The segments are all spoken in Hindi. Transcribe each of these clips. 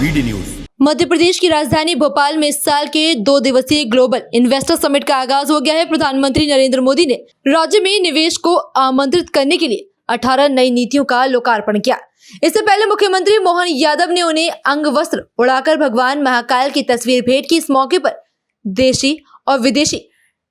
BD news. मध्य प्रदेश की राजधानी भोपाल में इस साल के 2 दिवसीय ग्लोबल इन्वेस्टर समिट का आगाज हो गया है। प्रधानमंत्री नरेंद्र मोदी ने राज्य में निवेश को आमंत्रित करने के लिए 18 नई नीतियों का लोकार्पण किया। इससे पहले मुख्यमंत्री मोहन यादव ने उन्हें अंग वस्त्र उड़ाकर भगवान महाकाल की तस्वीर भेंट की। इस मौके पर देशी और विदेशी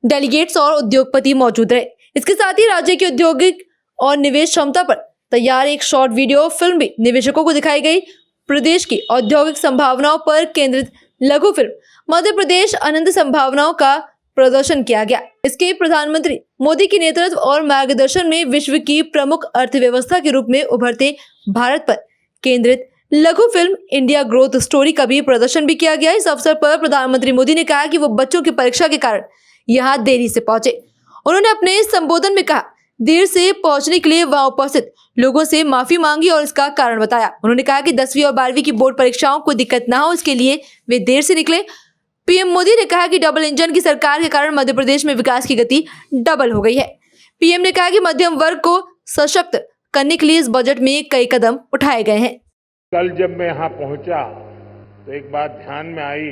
डेलीगेट्स और उद्योगपति मौजूद रहे। इसके साथ ही राज्य की औद्योगिक और निवेश क्षमता पर तैयार एक शॉर्ट वीडियो फिल्म भी निवेशकों को दिखाई गई। प्रदेश की औद्योगिक संभावनाओं पर केंद्रित लघु फिल्म मध्य प्रदेश अनंत संभावनाओं का प्रदर्शन किया गया। इसके प्रधानमंत्री मोदी के नेतृत्व और मार्गदर्शन में विश्व की प्रमुख अर्थव्यवस्था के रूप में उभरते भारत पर केंद्रित लघु फिल्म इंडिया ग्रोथ स्टोरी का भी प्रदर्शन भी किया गया। इस अवसर पर प्रधानमंत्री मोदी ने कहा कि वो बच्चों की परीक्षा के कारण यहाँ देरी से पहुंचे। उन्होंने अपने संबोधन में कहा देर से पहुंचने के लिए वहां उपस्थित लोगों से माफी मांगी और इसका कारण बताया। उन्होंने कहा कि 10वीं और 12वीं की बोर्ड परीक्षाओं को दिक्कत न हो इसके लिए वे देर से निकले। पीएम मोदी ने कहा कि डबल इंजन की सरकार के कारण मध्य प्रदेश में विकास की गति डबल हो गई है। पीएम ने कहा कि मध्यम वर्ग को सशक्त करने के लिए इस बजट में कई कदम उठाए गए हैं। कल जब मैं यहाँ पहुंचा तो एक बात ध्यान में आई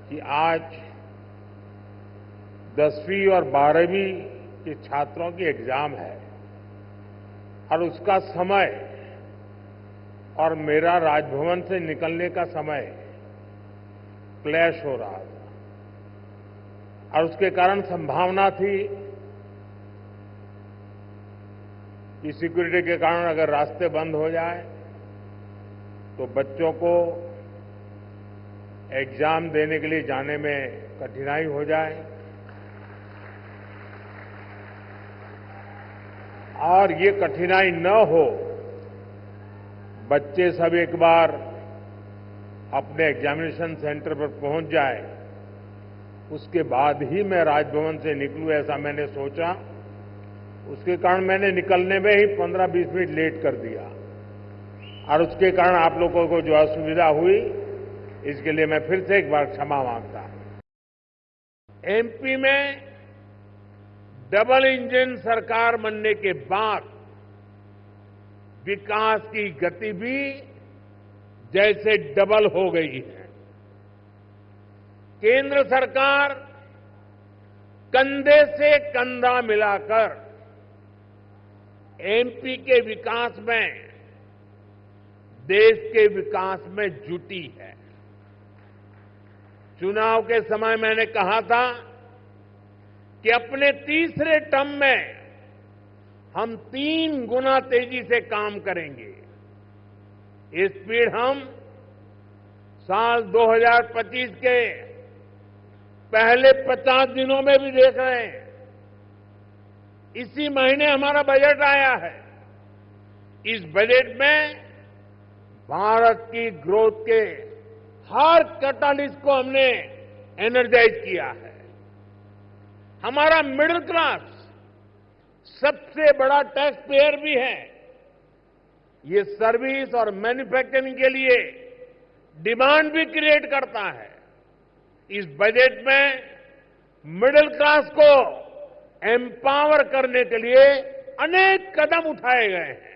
कि आज 10वीं और 12वीं के छात्रों की एग्जाम है और उसका समय और मेरा राजभवन से निकलने का समय क्लैश हो रहा था और उसके कारण संभावना थी कि सिक्योरिटी के कारण अगर रास्ते बंद हो जाए तो बच्चों को एग्जाम देने के लिए जाने में कठिनाई हो जाए और ये कठिनाई न हो। बच्चे सब एक बार अपने एग्जामिनेशन सेंटर पर पहुंच जाए उसके बाद ही मैं राजभवन से निकलूं, ऐसा मैंने सोचा। उसके कारण मैंने निकलने में ही 15-20 मिनट लेट कर दिया और उसके कारण आप लोगों को जो असुविधा हुई इसके लिए मैं फिर से एक बार क्षमा मांगता हूं। एमपी में डबल इंजन सरकार बनने के बाद विकास की गति भी जैसे डबल हो गई है। केंद्र सरकार कंधे से कंधा मिलाकर एमपी के विकास में देश के विकास में जुटी है। चुनाव के समय मैंने कहा था कि अपने तीसरे टर्म में हम 3 गुना तेजी से काम करेंगे। ये स्पीड हम साल 2025 के पहले 50 दिनों में भी देख रहे हैं। इसी महीने हमारा बजट आया है। इस बजट में भारत की ग्रोथ के हर कैटालिस्ट को हमने एनर्जाइज किया है। हमारा मिडिल क्लास सबसे बड़ा टैक्स पेयर भी है। ये सर्विस और मैन्युफैक्चरिंग के लिए डिमांड भी क्रिएट करता है। इस बजट में मिडिल क्लास को एम्पावर करने के लिए अनेक कदम उठाए गए हैं।